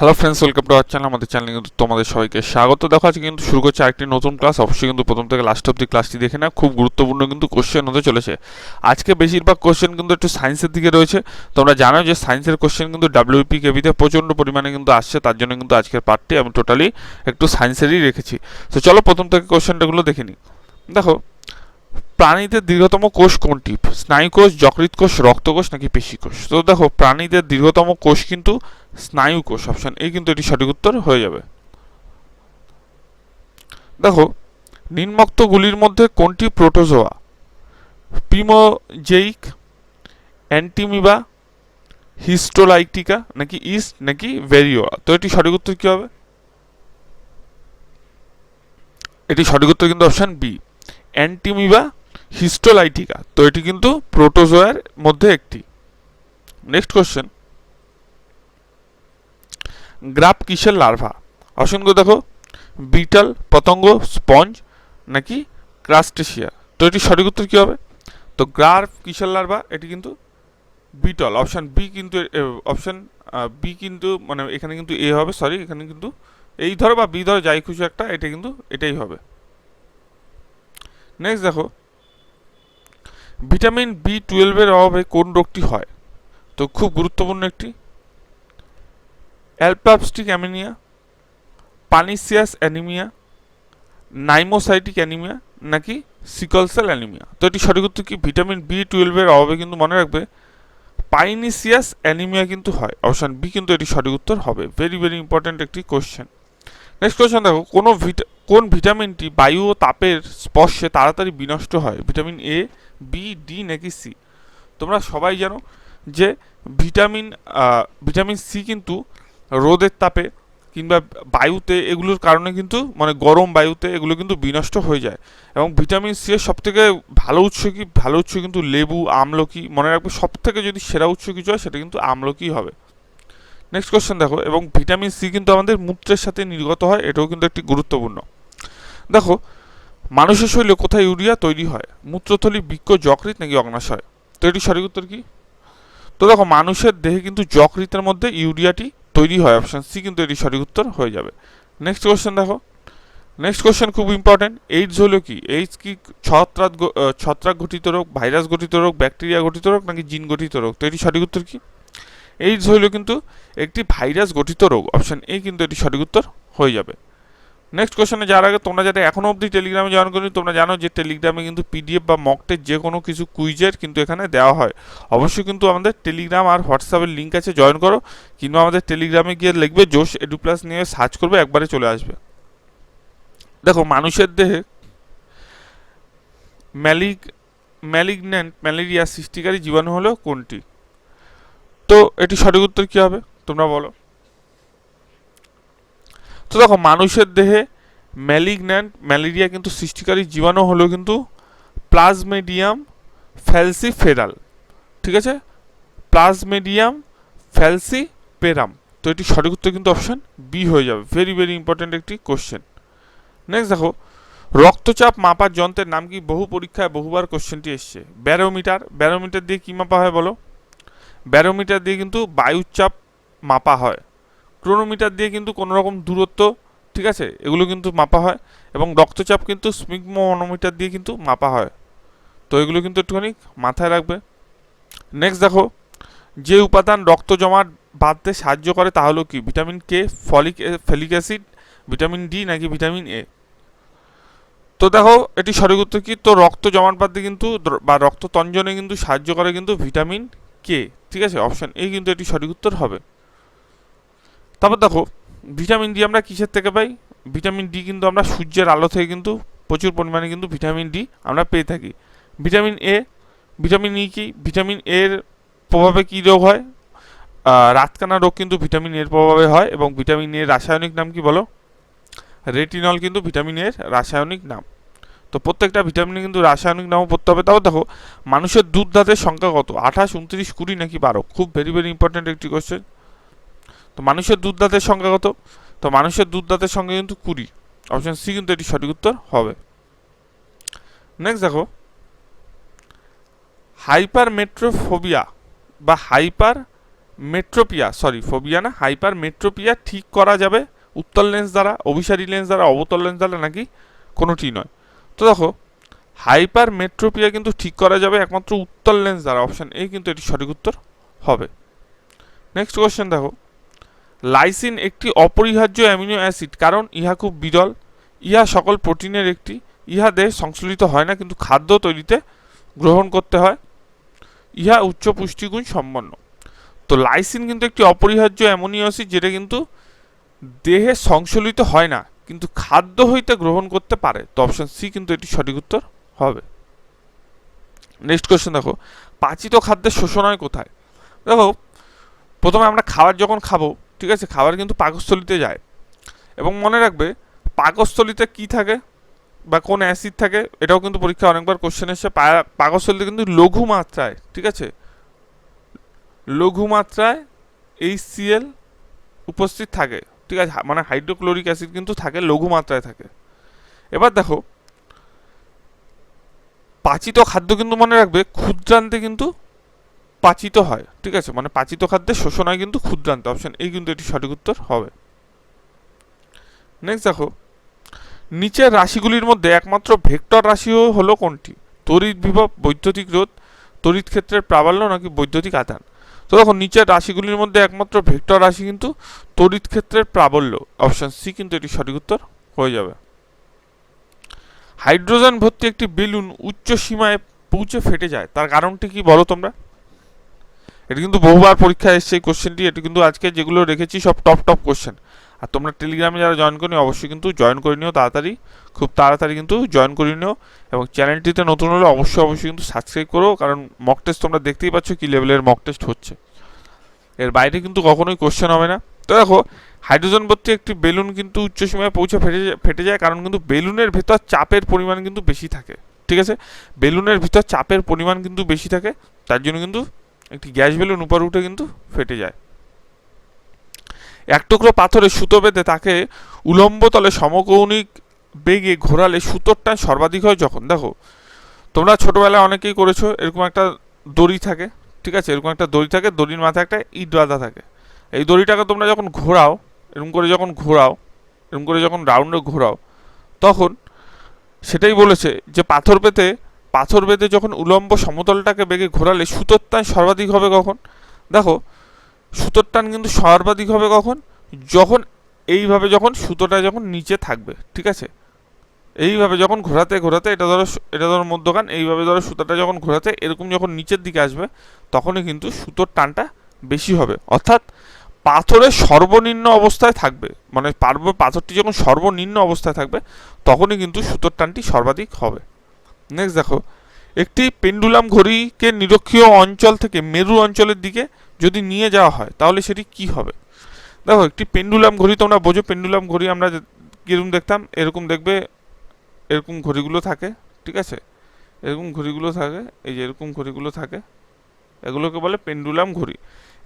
Hello friends, welcome to our channel. আমাদের চ্যানেলে কিন্তু তোমাদের সবাইকে স্বাগত। দেখো আজকে কিন্তু শুরু করছে আরেকটি নতুন ক্লাস। অবশ্যই কিন্তু প্রথম থেকে লাস্ট অব্দি ক্লাসটি দেখে না, খুব গুরুত্বপূর্ণ কিন্তু কোশ্চেন হতে চলেছে আজকে। বেশিরভাগ কোশ্চেন কিন্তু একটু সায়েন্সের দিকে রয়েছে। তোমরা জানো যে সায়েন্সের কোশ্চেন কিন্তু ডাব্লিউপি কেবিতে প্রচণ্ড পরিমাণে কিন্তু আসছে, তার জন্য কিন্তু আজকের পার্টটি আমি টোটালি একটু সায়েন্সেরই রেখেছি। তো চলো প্রথম থেকে কোশ্চেনটাগুলো দেখে নিই। দেখো, প্রাণীদের দীর্ঘতম কোষ কোনটি? স্নায়ুকোষ, যকৃৎ কোষ, রক্তকোষ নাকি পেশিকোষ? তো দেখো, প্রাণীদের দীর্ঘতম কোষ কিন্তু স্নায়ুকোষ। অপশন এই কিন্তু এটি সঠিক উত্তর হয়ে যাবে। দেখো, নিম্নোক্তগুলির মধ্যে কোনটি প্রোটোজোয়া? প্রিমোজেইক, অ্যান্টিমিবা, হিস্টোলাইটিকা নাকি ইস্ট নাকি ভেরিওয়া? তো এটি সঠিক উত্তর কি হবে? এটি সঠিক উত্তর কিন্তু অপশন বি, অ্যান্টিমিবা হিস্টোলাইটিকা। তো এটি কিন্তু প্রোটোজোয়ার মধ্যে একটি। নেক্সট কোশ্চেন, গ্রাফ কিসের লার্ভা? অপশনগুলো দেখো, বিটল, পতঙ্গ, স্পঞ্জ নাকি ক্রাস্টেশিয়া? তো এটি সঠিক উত্তর কী হবে? তো গ্রাফ কিসের লার্ভা? এটি কিন্তু বিটল। অপশান বি কিন্তু অপশান বি কিন্তু মানে এখানে কিন্তু এ হবে, সরি এখানে কিন্তু এই ধরো বা বি ধরো, যাই খুশি একটা, এটা কিন্তু এটাই হবে। নেক্সট দেখো, ভিটামিন বি 12 অভাবে কোন রোগটি হয়? তো খুব গুরুত্বপূর্ণ একটি, অ্যালপ্লাস্টিক অ্যামিনিয়া, পানিসিয়াস অ্যানিমিয়া, নাইমোসাইটিক অ্যানিমিয়া নাকি সিকল সেল অ্যানিমিয়া? তো এটি সঠিক উত্তর কি? ভিটামিন বি 12 অভাবে কিন্তু মনে রাখবে পাইনিসিয়াস অ্যানিমিয়া কিন্তু হয়। অপশন বি কিন্তু এটি সঠিক উত্তর হবে। ভেরি ভেরি ইম্পর্ট্যান্ট একটি কোশ্চেন। নেক্সট কোশ্চেন দেখো, কোন ভিটামিনটি বায়ু ও তাপের স্পর্শে তাড়াতাড়ি বিনষ্ট হয়? ভিটামিন এ, বি, ডি নাকি সি? তোমরা সবাই জানো যে ভিটামিন ভিটামিন সি কিন্তু রোদের তাপে কিংবা বায়ুতে, এগুলোর কারণে কিন্তু মানে গরম বায়ুতে এগুলো কিন্তু বিনষ্ট হয়ে যায়। এবং ভিটামিন সি এর সবথেকে ভালো উৎস কি? ভালো উৎস কিন্তু লেবু, আমলকি। মনে রাখবে, সবথেকে যদি সেরা উৎস কিছু হয় সেটা কিন্তু আমলকি হবে। নেক্সট কোশ্চেন দেখো, এবং ভিটামিন সি কিন্তু আমাদের মূত্রের সাথে নির্গত হয়, এটাও কিন্তু একটি গুরুত্বপূর্ণ। দেখো, মানুষের শরীরে কোথায় ইউরিয়া তৈরি হয়? মূত্রথলি, বৃক্ক, যকৃৎ নাকি অগ্নাশয়? তো এটি সঠিক উত্তর কি? তো দেখো, মানুষের দেহে কিন্তু যকৃতের মধ্যে ইউরিয়াটি তৈরি হয়। অপশন সি কিন্তু এটি সঠিক উত্তর হয়ে যাবে। নেক্সট কোশ্চেন দেখো, নেক্সট কোশ্চেন খুব ইম্পর্টেন্ট। এইডস হলো কি? এইডস কি ছত্রাক ঘটিত রোগ, ভাইরাস গঠিত রোগ, ব্যাকটেরিয়া গঠিত রোগ নাকি জিন গঠিত রোগ? তো এটি সঠিক উত্তর কি? এইডস হইল কিন্তু একটি ভাইরাস গঠিত রোগ। অপশন এ কিন্তু এটি সঠিক উত্তর হয়ে যাবে। নেক্সট কোশ্চেনে যাওয়ার আগে, তোমরা যারা এখনও অবধি টেলিগ্রামে জয়েন করি, তোমরা জানো যে টেলিগ্রামে কিন্তু পিডিএফ বা মক টেস্ট যে কোনো কিছু কুইজের কিন্তু এখানে দেওয়া হয়। অবশ্যই কিন্তু আমাদের টেলিগ্রাম আর হোয়াটসঅ্যাপের লিঙ্ক আছে, জয়েন করো। কিংবা আমাদের টেলিগ্রামে গিয়ে লিখবে জোশ এডু প্লাস নিয়ে সার্চ করবে, একবারে চলে আসবে। দেখো, মানুষের দেহে ম্যালিগ ম্যালিগন্যান্ট ম্যালেরিয়া সৃষ্টিকারী জীবাণু হলো কোনটি? তো এটি সঠিক উত্তর কী হবে তোমরা বলো? তো দেখো, মানুষের দেহে ম্যালিগন্যান্ট ম্যালেরিয়া কিন্তু সৃষ্টিকারী জীবাণু হলো কিন্তু প্লাজমেডিয়াম ফ্যালসিফেরাল। ঠিক আছে, প্লাজমেডিয়াম ফ্যালসিপেরাম। তো এটি সঠিক উত্তর কিন্তু অপশন বি হয়ে যাবে। ভেরি ভেরি ইম্পর্টেন্ট একটি কোশ্চেন। নেক্সট দেখো, রক্তচাপ মাপার যন্ত্রের নাম কি? বহু পরীক্ষায় বহুবার কোশ্চেনটি এসছে। ব্যারোমিটার। ব্যারোমিটার দিয়ে কি মাপা হয় বলো? ব্যারোমিটার দিয়ে কিন্তু বায়ুর চাপ মাপা হয়। ক্রোনোমিটার দিয়ে কিন্তু কোনো রকম দূরত্ব, ঠিক আছে, এগুলো কিন্তু মাপা হয়। এবং রক্তচাপ কিন্তু স্পিগমোনোমিটার দিয়ে কিন্তু মাপা হয়। তো এগুলো কিন্তু একটুখানি মাথায় রাখবে। নেক্সট দেখো, যে উপাদান রক্ত জমাট বাঁধতে সাহায্য করে তা হলো কি? Vitamin K, folic acid, vitamin D নাকি ভিটামিন এ? তো দেখো, এটি সঠিক উত্তর কি? তো রক্ত জমাট বাঁধতে কিন্তু বা রক্ত তঞ্জনে কিন্তু সাহায্য করে কিন্তু ভিটামিন কে। ঠিক আছে, অপশন এ কিন্তু এটি সঠিক উত্তর হবে। তারপর দেখো, ভিটামিন ডি আমরা কিসের থেকে পাই? ভিটামিন ডি কিন্তু আমরা সূর্যের আলো থেকে কিন্তু প্রচুর পরিমাণে কিন্তু ভিটামিন ডি আমরা পেয়ে থাকি। ভিটামিন এ, ভিটামিন ই কি? ভিটামিন এর প্রভাবে কী রোগ হয়? রাতকানা রোগ কিন্তু ভিটামিন এর প্রভাবে হয়। এবং ভিটামিন এর রাসায়নিক নাম কি বলো? রেটিনল কিন্তু ভিটামিন এর রাসায়নিক নাম। তো প্রত্যেকটা ভিটামিনের কিন্তু রাসায়নিক নামও পড়তে হবে। তাও দেখো, মানুষের দুধ দাঁতের সংখ্যা কত? 28, 29, 20 নাকি 12? খুব ভেরি ভেরি ইম্পর্টেন্ট একটি কোশ্চেন। তো মানুষের দুধ দাঁতের সংখ্যা কত? তো মানুষের দুধ দাঁতের সংখ্যা কিন্তু 20। অপশন সি কিন্তু এটি সঠিক উত্তর হবে। নেক্সট দেখো, হাইপারমেট্রোফোবিয়া বা হাইপার মেট্রোপিয়া, সরি ফোবিয়া না, হাইপার মেট্রোপিয়া ঠিক করা যাবে উত্তল লেন্স দ্বারা, অভিসারী লেন্স দ্বারা, অবতল লেন্স দ্বারা, নাকি কোনোটি নয়? তো দেখো হাইপার মেট্রোপিয়া কিন্তু ঠিক করা যাবে একমাত্র উত্তল লেন্স দ্বারা, অপশন এ কিন্তু এটি সঠিক উত্তর হবে। নেক্সট কোয়েশ্চেন দেখো, লাইসিন একটি অপরিহার্য অ্যামিনো অ্যাসিড কারণ ইহা খুব বিরল, ইহা সকল প্রোটিনের একটি, ইহা দেহে সংশ্লেষিত হয় না কিন্তু খাদ্য তৈরিতে গ্রহণ করতে হয়, ইহা উচ্চ পুষ্টিগুণ সম্পন্ন। তো লাইসিন কিন্তু একটি অপরিহার্য অ্যামিনো অ্যাসিড যেটা কিন্তু দেহে সংশ্লেষিত হয় না কিন্তু খাদ্য হইতে গ্রহণ করতে পারে, তো অপশন সি কিন্তু এটি সঠিক উত্তর হবে। নেক্সট কোয়েশ্চেন দেখো, পাচিত খাদ্যের শোষণ হয় কোথায়? দেখো প্রথমে আমরা খাবার যখন খাবো, ঠিক আছে, খাবার কিন্তু পাকস্থলিতে যায়, এবং মনে রাখবে পাকস্থলিতে কি থাকে বা কোন অ্যাসিড থাকে, এটাও কিন্তু পরীক্ষা অনেকবার কোশ্চেন এসে। পাকস্থলিতে কিন্তু লঘু মাত্রায়, ঠিক আছে, লঘু মাত্রায় HCl উপস্থিত থাকে, ঠিক আছে, মানে হাইড্রোক্লোরিক অ্যাসিড কিন্তু থাকে, লঘু মাত্রায় থাকে। এবার দেখো পাচিত খাদ্য কিন্তু মনে রাখবে ক্ষুদ্রান্তে কিন্তু পাচিত হয়, ঠিক আছে, মানে পাচিত খাদ্যের শোষণ হয় কিন্তু ক্ষুদ্রান্তে, অপশন এই কিন্তু এটি সঠিক উত্তর হবে। নেক্সট দেখো, নিচের রাশিগুলির মধ্যে একমাত্র ভেক্টর রাশি হলো কোনটি? তড়িৎ বিভব, বৈদ্যুতিক রোধ, তড়িৎ ক্ষেত্রের প্রাবল্য, নাকি বৈদ্যুতিক আধান? তো দেখো নিচের রাশিগুলির মধ্যে একমাত্র ভেক্টর রাশি কিন্তু তড়িৎ ক্ষেত্রের প্রাবল্য, অপশন সি কিন্তু এটি সঠিক উত্তর হয়ে যাবে। হাইড্রোজেন ভর্তি একটি বেলুন উচ্চ সীমায় পৌঁছে ফেটে যায়, তার কারণটি কি বলো তোমরা? এটা কিন্তু বহুবার পরীক্ষায় এসছে এই কোশ্চেনটি, এটি কিন্তু আজকে যেগুলো রেখেছি সব টপ টপ কোশ্চেন। আর তোমরা টেলিগ্রামে যারা জয়েন করি অবশ্যই কিন্তু জয়েন করে নিও তাড়াতাড়ি, খুব তাড়াতাড়ি কিন্তু জয়েন করে নিও, এবং চ্যানেলটিতে নতুন হলে অবশ্যই কিন্তু সাবস্ক্রাইব করো, কারণ মক টেস্ট তোমরা দেখতেই পাচ্ছ কী লেভেলের মক টেস্ট হচ্ছে, এর বাইরে কিন্তু কখনোই কোশ্চেন হবে না। তো দেখো হাইড্রোজেন ভর্তি একটি বেলুন কিন্তু উচ্চ সীমায় পৌঁছে ফেটে যায় কারণ কিন্তু বেলুনের ভেতর চাপের পরিমাণ কিন্তু বেশি থাকে, ঠিক আছে, বেলুনের ভিতর চাপের পরিমাণ কিন্তু বেশি থাকে, তার জন্য কিন্তু একটি গ্যাস বেলুন উপরে উঠে কিন্তু ফেটে যায়। এক টুকরো পাথরে সুতো বেঁধে তাকে উলম্ব তলে সমকৌণিক বেগে ঘোরালে সুতোর টান সর্বাধিক হয় যখন, দেখো তোমরা ছোটবেলায় অনেকেই করেছো, এরকম একটা দড়ি থাকে, ঠিক আছে, এরকম একটা দড়ি থাকে, দড়ির মাথায় একটা ইট বাঁধা থাকে, এই দড়িটাকে তোমরা যখন ঘোরাও, এরকম করে যখন ঘোরাও, এরকম করে যখন রাউন্ডে ঘোরাও, তখন সেটাই বলেছে যে পাথর বেঁধে যখন উলম্ব সমতলটাকে বেগে ঘোরালে সুতোর টান সর্বাধিক হবে কখন? দেখো সুতোর টান কিন্তু সর্বাধিক হবে কখন? যখন এইভাবে যখন সুতোটা যখন নিচে থাকবে, ঠিক আছে, এইভাবে যখন ঘোরাতে ঘোরাতে, এটা ধরো মধ্যখান, এইভাবে ধরো সুতোটা যখন ঘোরাতে এরকম যখন নিচের দিকে আসবে তখনই কিন্তু সুতোর টানটা বেশি হবে, অর্থাৎ পাথরের সর্বনিম্ন অবস্থায় থাকবে, মানে পাথরটি যখন সর্বনিম্ন অবস্থায় থাকবে তখনই কিন্তু সুতোর টানটি সর্বাধিক হবে। নেক্সট দেখো, একটি পেন্ডুলাম ঘড়িকে নিরক্ষীয় অঞ্চল থেকে মেরু অঞ্চলের দিকে যদি নিয়ে যাওয়া হয় তাহলে সেটি কি হবে? দেখো একটি পেন্ডুলাম ঘড়ি তোমরা বোঝো, পেন্ডুলাম ঘড়ি আমরা কিরকম দেখতাম, এরকম দেখবে, এরকম ঘড়িগুলো থাকে, ঠিক আছে, এরকম ঘড়িগুলো থাকে, এই যে এরকম ঘড়িগুলো থাকে, এগুলোকে বলে পেন্ডুলাম ঘড়ি।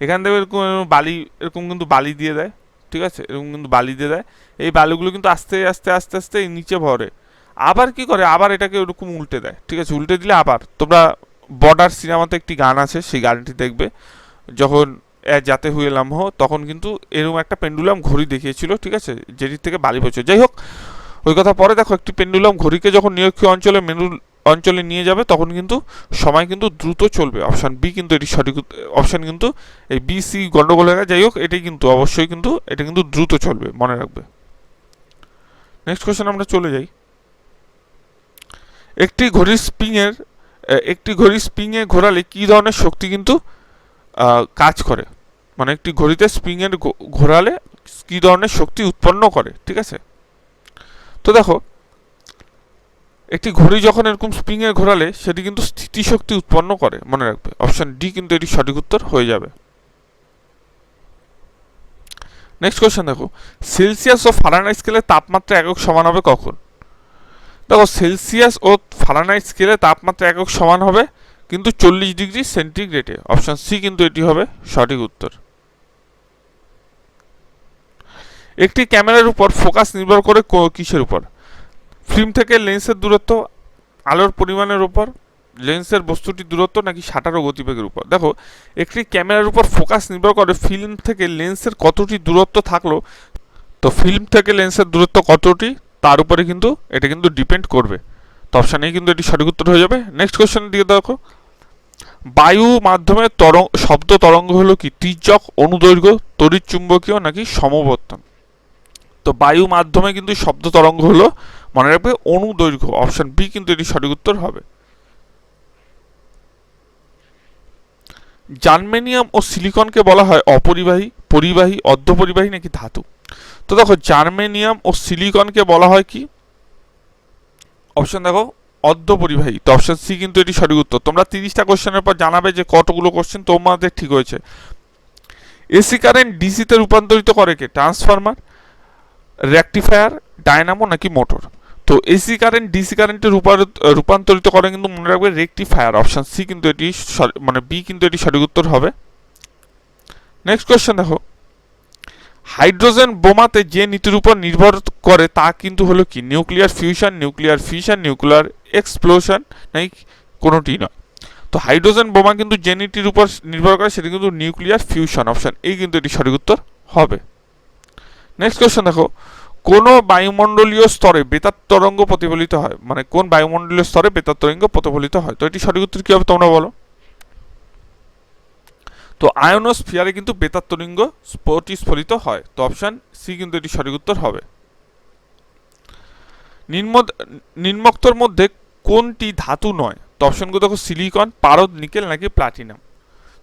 এখান থেকে এরকম বালি, এরকম কিন্তু বালি দিয়ে দেয়, ঠিক আছে, এরকম কিন্তু বালি দিয়ে দেয়, এই বালিগুলো কিন্তু আস্তে আস্তে আস্তে আস্তে নিচে ভরে, আবার কি করে, আবার এটাকে ওরকম উল্টে দেয়, ঠিক আছে, উল্টে দিলে আবার, তোমরা বর্ডার সিনেমাতে একটি গান আছে, সেই গানটি দেখবে, যখন যাতে হুয়ে লামহ, তখন কিন্তু এরকম একটা পেন্ডুলাম ঘড়ি দেখিয়েছিল, ঠিক আছে, যেটির থেকে বালি পড়ছে। যাই হোক ওই কথা পরে, দেখো একটি পেন্ডুলাম ঘড়িকে যখন নিরক্ষীয় অঞ্চলে নিয়ে যাবে তখন কিন্তু সময় কিন্তু দ্রুত চলবে, অপশন বি কিন্তু এটি সঠিক অপশন, কিন্তু এই বি সি গন্ডগোল হয়ে গেছে, যাই হোক এটাই কিন্তু অবশ্যই কিন্তু এটা কিন্তু দ্রুত চলবে, মনে রাখবে। নেক্সট কোয়েশ্চেন আমরা চলে যাই, একটি ঘড়ির স্প্রিংয়ে ঘোরালে কি ধরনের শক্তি কিন্তু কাজ করে, মানে একটি ঘড়িতে স্প্রিংয়ের ঘোরালে কি ধরনের শক্তি উৎপন্ন করে, ঠিক আছে। তো দেখো একটি ঘড়ি যখন এরকম স্প্রিংয়ে ঘোরালে সেটি কিন্তু স্থিতিশক্তি উৎপন্ন করে, মনে রাখবে, অপশন ডি কিন্তু এটি সঠিক উত্তর হয়ে যাবে। নেক্সট কোয়েশ্চেন দেখো, সেলসিয়াস ও ফারেনহাইট স্কেলে তাপমাত্রা একক সমান হবে কখন? দেখো সেলসিয়াস ও ফারেনহাইট স্কেলে তাপমাত্রা একক সমান হবে কিন্তু 40 ডিগ্রি সেন্টিগ্রেডে, অপশন সি কিন্তু এটি হবে সঠিক উত্তর। একটি ক্যামেরার উপর ফোকাস নির্ভর করে কিসের উপর? ফিল্ম থেকে লেন্সের দূরত্ব, আলোর পরিমাণের উপর, লেন্সের বস্তুটির দূরত্ব নাকি শাটার ও গতিবেগের উপর? দেখো, একটি ক্যামেরার উপর ফোকাস নির্ভর করে ফিল্ম থেকে লেন্সের কতটি দূরত্ব থাকলো। তো ফিল্ম থেকে লেন্সের দূরত্ব কতটি তার উপরে কিন্তু এটা কিন্তু ডিপেন্ড করবে। তো অপশানেই কিন্তু এটি সঠিক উত্তর হয়ে যাবে। নেক্সট কোয়েশ্চেন দিকে দেখো, বায়ু মাধ্যমে শব্দ তরঙ্গ হলো কি? তির্যক, অনুদৈর্ঘ্য, তড়িৎ চুম্বকীয় নাকি সমবর্তন? তো বায়ু মাধ্যমে কিন্তু শব্দ তরঙ্গ হলো, মনে রাখবে, অনুদৈর্ঘ্য। অপশন বি কিন্তু এটি সঠিক উত্তর হবে। জার্মেনিয়াম ও সিলিকনকে বলা হয় অপরিবাহী, পরিবাহী, অর্ধপরিবাহী নাকি ধাতু? তো দেখো, জার্মেনিয়াম ও সিলিকনকে বলা হয় কি? অপশন দেখো, অর্ধপরিবাহী। তো অপশন সি কিন্তু এটি সঠিক উত্তর। তোমরা 30টা কোশ্চেনের পর জানাবে যে কতগুলো কোশ্চেন তোমাদের ঠিক হয়েছে। এসি কারেন্ট ডিসিতে রূপান্তরিত করে কে? ট্রান্সফরমার, রেকটিফায়ার, ডায়নামো নাকি মোটর? তো এসি কারেন্ট ডিসি কারেন্টে রূপান্তরিত করে কিন্তু, মনে রাখবে, রেকটিফায়ার। অপশন সি কিন্তু এটি মানে বি কিন্তু এটি সঠিক উত্তর হবে। নেক্সট কোয়েশ্চেন দেখো, হাইড্রোজেন বোমাতে যে নীতির উপর নির্ভর করে তা কিন্তু হলো কি? Nuclear fusion, nuclear fission, nuclear explosion নাকি কোনোটি নয়? তো হাইড্রোজেন বোমা কিন্তু যে নীতির উপর নির্ভর করে সেটা কিন্তু নিউক্লিয়ার ফিউশন। অপশন এই কিন্তু এটি সঠিক উত্তর হবে। নেক্সট কোয়েশ্চেন দেখো, কোন বায়ুমণ্ডলীয় স্তরে বেতার তরঙ্গ প্রতিফলিত হয়? মানে কোন বায়ুমণ্ডলীয় স্তরে বেতার তরঙ্গ প্রতিফলিত হয়? তো এটি সঠিক উত্তর কি হবে তোমরা বলো? তো আয়োনোস্ফিয়ারে কিন্তু বেতার তরঙ্গ প্রতিফলিত হয়। তো অপশন সি কিন্তু এটি সঠিক উত্তর হবে। নিম্নোক্তর মধ্যে কোনটি ধাতু নয়? তো অপশনগুলো দেখো, সিলিকন, পারদ, নিকেল নাকি প্লাটিনাম?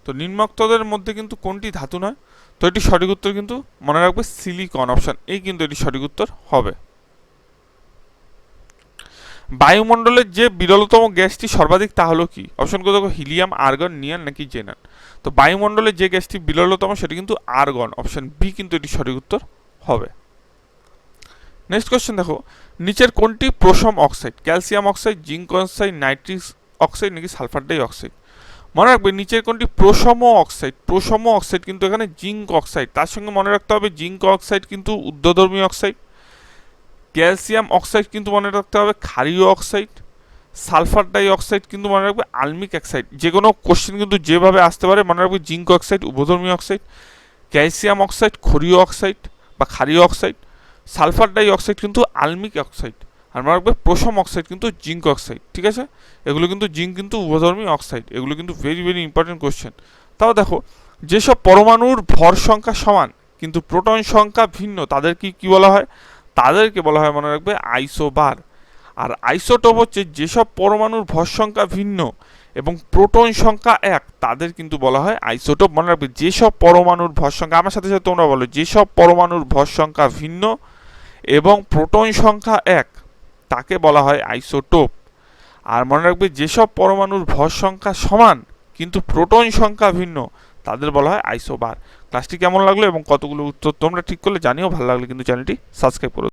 তো নিম্নোক্তদের মধ্যে কিন্তু কোনটি ধাতু নয়? তো এটি সঠিক উত্তর কিন্তু, মনে রাখবে, সিলিকন। অপশন এই কিন্তু এটি সঠিক উত্তর হবে। বায়ুমণ্ডলের যে বিরলতম গ্যাসটি সর্বাধিক তা হলো কি? অপশনগুলো দেখো, হিলিয়াম, আর্গন, নিয়ন নাকি জেনান? তো বায়ুমণ্ডলের যে গ্যাসটি বিরলতম সেটি কিন্তু আর্গন। অপশন বি কিন্তু এটি সঠিক উত্তর হবে। নেক্সট কোয়েশ্চেন দেখো, নিচের কোনটি প্রশম oxide? Calcium oxide, zinc oxide, nitric oxide নাকি সালফার ডাই অক্সাইড? মনে রাখবে, নিচের কোনটি প্রশম অক্সাইড? প্রশম অক্সাইড কিন্তু এখানে জিঙ্ক অক্সাইড। তার সঙ্গে মনে রাখতে হবে জিঙ্ক অক্সাইড কিন্তু ঊর্ধ্বধর্মী অক্সাইড। ক্যালসিয়াম অক্সাইড কিন্তু মনে রাখতে হবে ক্ষারীয় অক্সাইড। সালফার ডাই অক্সাইড কিন্তু মনে রাখবে আলমিক অক্সাইড। যে কোনো কোশ্চেন কিন্তু যেভাবে আসতে পারে, মনে রাখবে জিঙ্ক অক্সাইড উভধর্মী অক্সাইড, ক্যালসিয়াম অক্সাইড ক্ষারীয় অক্সাইড বা ক্ষারীয় oxide, sulphur dioxide oxide আলমিক অক্সাইড, আর মনে রাখবে প্রশম অক্সাইড কিন্তু জিঙ্ক অক্সাইড। ঠিক আছে, এগুলো কিন্তু জিঙ্ক কিন্তু উভধর্মী অক্সাইড। এগুলো কিন্তু ভেরি ভেরি ইম্পর্টেন্ট কোশ্চেন। তাও দেখো, যেসব পরমাণুর ভর সংখ্যা সমান কিন্তু প্রোটন সংখ্যা ভিন্ন তাদেরকে কি বলা হয়? তাদেরকে বলা হয়, মনে রাখবে, আইসোবার। আর আইসোটোপ হচ্ছে যেসব পরমাণুর ভর সংখ্যা ভিন্ন এবং প্রোটন সংখ্যা এক তাদের কিন্তু বলা হয় আইসোটোপ। মনে রাখবে, যেসব পরমাণুর ভর সংখ্যা, আমার সাথে সাথে তোমরা বলো, যেসব পরমাণুর ভর সংখ্যা ভিন্ন এবং প্রোটন সংখ্যা এক তাকে বলা হয় আইসোটোপ। আর মনে রাখবে, যেসব পরমাণুর ভর সংখ্যা সমান কিন্তু প্রোটন সংখ্যা ভিন্ন তাদের বলা হয় আইসোবার। ক্লাসটি কেমন লাগলো এবং কতগুলো উত্তর তোমরা ঠিক করলে জানিও। ভালো লাগলে কিন্তু চ্যানেলটি সাবস্ক্রাইব করো।